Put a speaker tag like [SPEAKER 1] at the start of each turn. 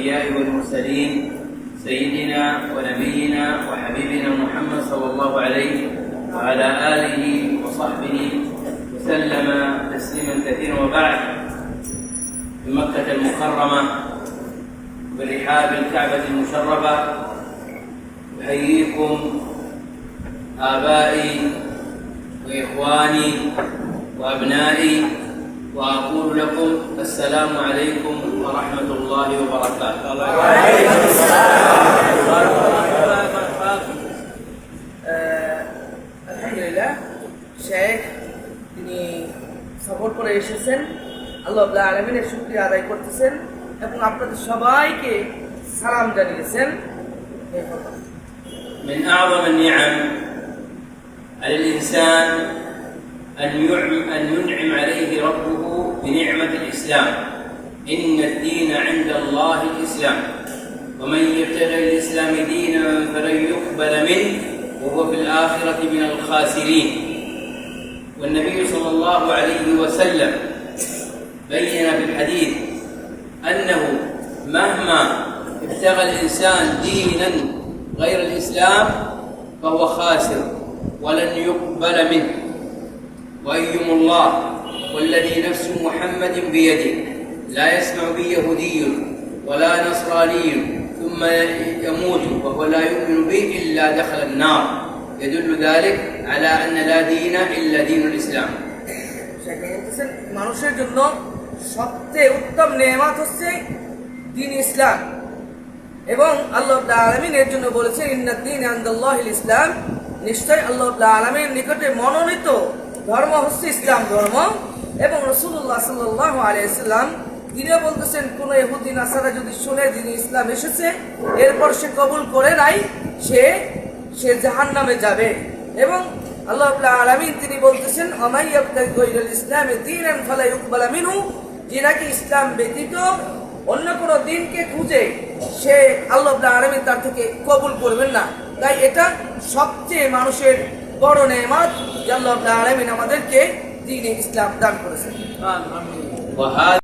[SPEAKER 1] الأنبياء والمرسلين سيدنا ونبينا وحبيبنا محمد صلى الله عليه وعلى آله وصحبه وسلم تسليما كثيرا. وبعد، في مكة المكرمة برحاب الكعبة المشرفة أحييكم آبائي وإخواني وأبنائي وأقول لكم السلام عليكم ورحمة الله وبركاته.
[SPEAKER 2] وعليكم السلام ورحمة الله وبركاته. আলহামদুলিল্লাহ, শেখ তিনি সফর করে এসেছেন, আল্লাহ রাব্বুল আলামিনের শুকরিয়া আদায় করতেছেন এবং আপনাদের সবাইকে সালাম জানিয়েছেন।
[SPEAKER 1] من أعظم النعم على الإنسان أن ينعم عليه ربه بنعمة الإسلام. إن الدين عند الله الإسلام، ومن يبتغي الإسلام دينا فلن يقبل منه وهو في الآخرة من الخاسرين. والنبي صلى الله عليه وسلم بين في الحديث أنه مهما ابتغى الإنسان دينا غير الإسلام فهو خاسر ولن يقبل منه. وأيم الله والذي نفس محمد بيده لا يسمع بي يهودي ولا نصراني ثم يموت وهو لا يؤمن بي إلا دخل النار. يدل ذلك على أن لا دين إلا دين الإسلام.
[SPEAKER 2] মানুষের জন্য সবচেয়ে উত্তম নেয়ামত হচ্ছে দ্বীন ইসলাম, এবং আল্লাহ রাব্বুল আলামিন এর জন্য বলেছেন ইন্নাদ দীন ইনদাল্লাহিল ইসলাম, নিশ্চয় আল্লাহ রাব্বুল আলামিনের নিকটে মনোনীত ধর্ম হচ্ছে ইসলাম ধর্ম। এবং রাসূলুল্লাহ সাল্লাল্লাহু আলাইহি ওয়াসাল্লাম তিনি বলতেছেন, কোন ইহুদি নাসারা যদি শুনে দিন ইসলাম এসেছে এরপর সে কবুল করে নাই, সে জাহান্নামে যাবে। এবং আল্লাহ রাব্বুল আলামিন তিনি বলতেছেন ওমাই ইয়াবতাগি গায়রাল ইসলামি দীনান ফালা ইউকবালা মিনহু, যে নাকি ইসলাম ব্যতীত অন্য কোন দিনকে খুঁজে সে আল্লাহ রাব্বুল আলামিন তার থেকে কবুল করবেন না। তাই এটা সবচেয়ে মানুষের বড় নেয়ামত যে আল্লাহ রাব্বুল আলামিন আমাদেরকে দ্বীন ইসলাম দান করেছেন।